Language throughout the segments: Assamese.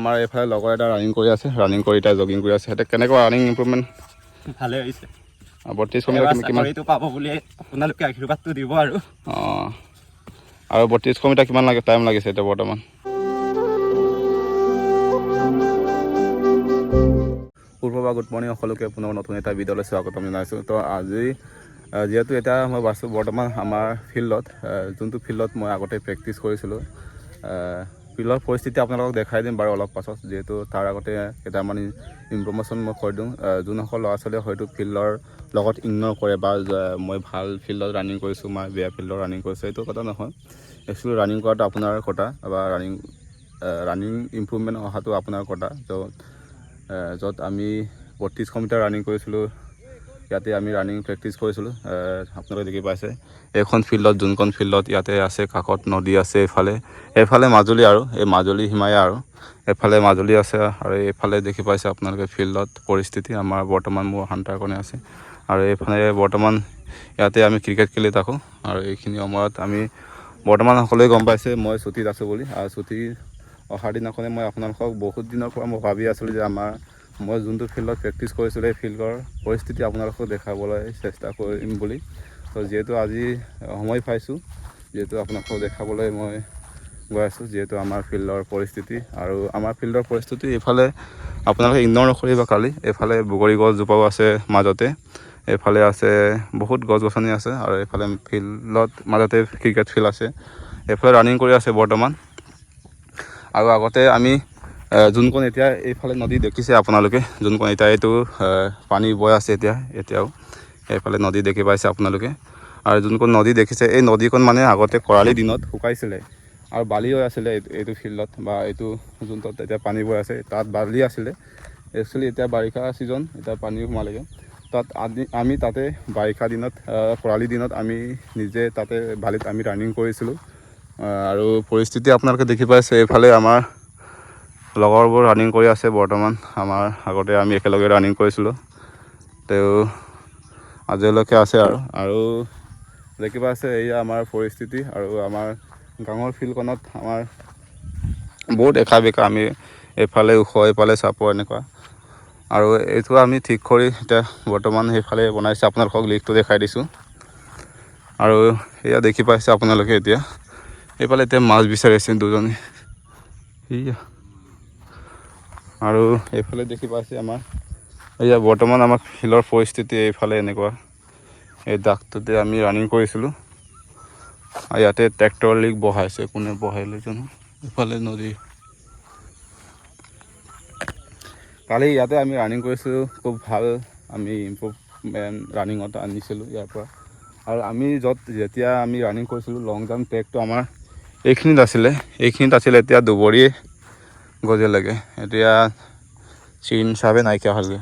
আমাৰ এইফালে লগৰ এটা ৰানিং কৰি আছে, ৰানিং কৰি এতিয়া জগিং কৰি আছে। এতিয়া কেনেকুৱা ৰানিং ইম্প্ৰুভমেণ্ট? ভালে হৈছে। 32 মিটাৰ কিমান পাব বুলি আপোনালোকে আশীৰ্বাদটো দিব আৰু। আৰু 32 মিটাৰ কিমান টাইম লাগিছে এতিয়া বৰ্তমান? সুপ্ৰভাত, গুড মৰ্ণিং সকলোকে। পুনৰ নতুন এটা ভিডিঅ'লৈ স্বাগতম জনাইছোঁ। তো আজি যিহেতু এতিয়া মই আছোঁ বৰ্তমান আমাৰ ফিল্ডত, যোনটো ফিল্ডত মই আগতে প্ৰেক্টিছ কৰিছিলোঁ। ফিল্ডৰ পৰিস্থিতি আপোনালোকক দেখাই দিম বাৰু অলপ পাছত, যিহেতু তাৰ আগতে কেইটামান ইনফৰ্মেশ্যন মই কৈ দিওঁ। যোনসকল ল'ৰা ছোৱালীয়ে হয়তো ফিল্ডৰ লগত ইগন'ৰ কৰে বা মই ভাল ফিল্ডত ৰানিং কৰিছোঁ, মই বেয়া ফিল্ডত ৰানিং কৰিছোঁ, এইটো কথা নহয়। একচুৱেলি ৰানিং কৰাটো আপোনাৰ কথা বা ৰানিং ইম্প্ৰুভমেণ্ট অহাটো আপোনাৰ কথা। য'ত আমি 32 মিটাৰ ৰানিং কৰিছিলোঁ, ইয়াতে আমি ৰানিং প্ৰেক্টিছ কৰিছিলোঁ। আপোনালোকে দেখি পাইছে এইখন ফিল্ডত, যোনখন ফিল্ডত ইয়াতে আছে, কাষত নদী আছে। এইফালে মাজুলী, আৰু এই মাজুলী সীমাই আৰু এইফালে মাজুলী আছে। আৰু এইফালে দেখি পাইছে আপোনালোকে ফিল্ডত পৰিস্থিতি আমাৰ বৰ্তমান মোৰ হান্তাৰ কণে আছে। আৰু এইফালে বৰ্তমান ইয়াতে আমি ক্ৰিকেট খেলি থাকোঁ। আৰু এইখিনি সময়ত আমি বৰ্তমান সকলোৱে গম পাইছে মই ছুটীত আছোঁ বুলি। আৰু ছুটী অহাৰ দিনাখনে মই আপোনালোকক বহুত দিনৰ পৰা মই ভাবি আছিলোঁ যে মই যোনটো ফিল্ডত প্ৰেক্টিছ কৰিছিলোঁ এই ফিল্ডৰ পৰিস্থিতি আপোনালোকক দেখাবলৈ চেষ্টা কৰিম বুলি। তো যিহেতু আজি সময় পাইছোঁ, যিহেতু আপোনালোকক দেখাবলৈ মই গৈ আছোঁ, যিহেতু আমাৰ ফিল্ডৰ পৰিস্থিতি। আৰু আমাৰ ফিল্ডৰ পৰিস্থিতি এইফালে আপোনালোকে ইগন'ৰ নকৰিব। কালি এইফালে বগৰী গছজোপাও আছে মাজতে, এইফালে আছে বহুত গছ গছনি আছে। আৰু এইফালে ফিল্ডত মাজতে ক্ৰিকেট ফিল্ড আছে। এইফালে ৰানিং কৰি আছে বৰ্তমান। আৰু আগতে আমি যোনখন এতিয়া এইফালে নদী দেখিছে আপোনালোকে, যোনখন এতিয়া এইটো পানী বৈ আছে এতিয়াও এইফালে নদী দেখি পাইছে আপোনালোকে। আৰু যোনখন নদী দেখিছে, এই নদীখন মানে আগতে খৰালি দিনত শুকাইছিলে আৰু বালি হৈ আছিলে এইটো ফিল্ডত, বা এইটো যোনটোত এতিয়া পানী বৈ আছে তাত বালি আছিলে। একচুৱেলি এতিয়া বাৰিষা ছিজন, এতিয়া পানী সোমালেগৈ তাত। আমি তাতে বাৰিষা দিনত, খৰালি দিনত আমি নিজে তাতে বালিত আমি ৰানিং কৰিছিলোঁ। আৰু পৰিস্থিতি আপোনালোকে দেখি পাইছে। এইফালে আমাৰ লগৰবোৰ ৰানিং কৰি আছে বৰ্তমান। আগতে আমি একেলগে ৰানিং কৰিছিলোঁ, তেওঁ আজিলৈকে আছে। আৰু দেখি পাইছে এয়া আমাৰ পৰিস্থিতি। আৰু আমাৰ গাঁৱৰ ফিল্ডখনত আমাৰ বহুত একা বেকা, আমি এইফালে ওখ এইফালে চাপৰ এনেকুৱা। আৰু এইটো আমি ঠিক কৰি এতিয়া বৰ্তমান সেইফালে বনাইছে, আপোনালোকক লিকটো দেখাই দিছোঁ। আৰু এয়া দেখি পাইছে আপোনালোকে এতিয়া এইফালে এতিয়া মাছ বিচাৰিছে দুজনী। আৰু এইফালে দেখি পাইছে এয়া বৰ্তমান আমাৰ ফিল্ডৰ পৰিস্থিতি এইফালে এনেকুৱা। এই দাগটোতে আমি ৰানিং কৰিছিলোঁ। আৰু ইয়াতে ট্ৰেক্টৰ লিক বহাইছে, কোনে বহাইলে জানো। এইফালে নদী, কালি ইয়াতে আমি ৰানিং কৰিছিলোঁ, খুব ভাল আমি ইম্প্ৰুভমেণ্ট ৰানিঙত আনিছিলোঁ ইয়াৰ পৰা। আৰু আমি যেতিয়া আমি ৰানিং কৰিছিলোঁ, লং জাম্প ট্ৰেকটো আমাৰ এইখিনিত আছিলে। এতিয়া দুবৰি গজেলৈকে, এতিয়া চিন চাবে নাইকিয়া হ'লগৈ।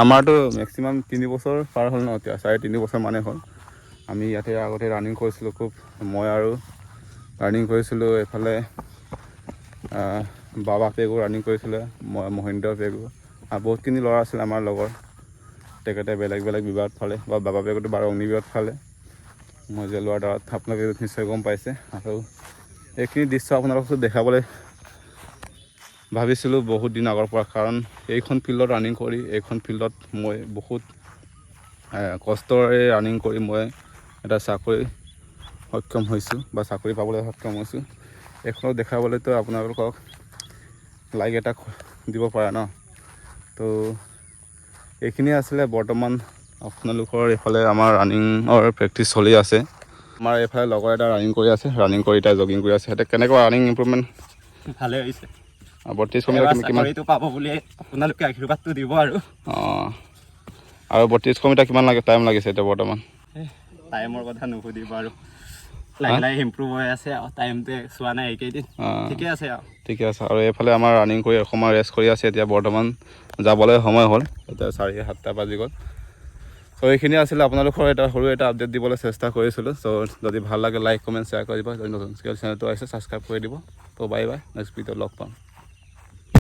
আমাৰতো মেক্সিমাম 3 বছৰ পাৰ হ'ল ন, এতিয়া 3.5 বছৰ মানে হ'ল। আমি ইয়াতে আগতে ৰানিং কৰিছিলোঁ খুব। মই আৰু ৰানিং কৰিছিলোঁ, এইফালে বাবা পেগু ৰানিং কৰিছিলে, মই মহেন্দ্ৰ পেগু, আৰু বহুতখিনি ল'ৰা আছিলে আমাৰ লগৰ। তেখেতে বেলেগ বিভাগত ফালে, বা বাবা পেগুটো বাৰু অগ্নিবিৰত ফালে, মই যে লোৱাৰ দ্বাৰত আপোনালোকে নিশ্চয় গম পাইছে। আৰু এইখিনি দৃশ্য আপোনালোকক দেখাবলৈ ভাবিছিলোঁ বহুত দিন আগৰ পৰা। কাৰণ এইখন ফিল্ডত ৰানিং কৰি, এইখন ফিল্ডত মই বহুত কষ্টৰে ৰানিং কৰি মই এটা চাকৰি সক্ষম হৈছোঁ, বা চাকৰি পাবলৈ সক্ষম হৈছোঁ। এইখনক দেখাবলৈতো আপোনালোকক লাইক এটা দিব পাৰে ন। তো এইখিনিয়ে আছিলে বৰ্তমান আপোনালোকৰ এইফালে আমাৰ ৰানিঙৰ প্ৰেক্টিচ চলি আছে। আমাৰ এইফালে লগৰ এটা ৰানিং কৰি আছে, ৰানিং কৰি এতিয়া জগিং কৰি আছে। এতিয়া কেনেকুৱা ৰানিং ইম্প্ৰুভমেণ্ট? ভালে হৈছে। 32 মিটাৰ কিমান পাব বুলি আপোনালোকে আশীৰ্বাদটো দিব আৰু। আৰু 32 মিটাৰ কিমান টাইম লাগিছে এতিয়া বৰ্তমান? টাইমৰ কথা নুসুধিব আৰু, লাহে ইম্প্ৰুভ হৈ আছে। আৰু টাইমটো চোৱা নাই এইকেইদিন, ঠিকে আছে আৰু। ঠিকে আছে। আৰু এইফালে আমাৰ ৰানিং কৰি অকণমান ৰেষ্ট কৰি আছে। এতিয়া বৰ্তমান যাবলৈ সময় হ'ল, এতিয়া 7:30 বাজি গ'ল। চ' এইখিনি আছিলে আপোনালোকৰ সৰু এটা আপডেট দিবলৈ চেষ্টা কৰিছিলোঁ। চ' যদি ভাল লাগে লাইক কমেণ্ট শ্বেয়াৰ কৰি দিব। যদি নতুন চেনেলটো আহিছে ছাবস্ক্ৰাইব কৰি দিব। তো বাই নেক্সট ভিডিঅ'ত লগ পাম।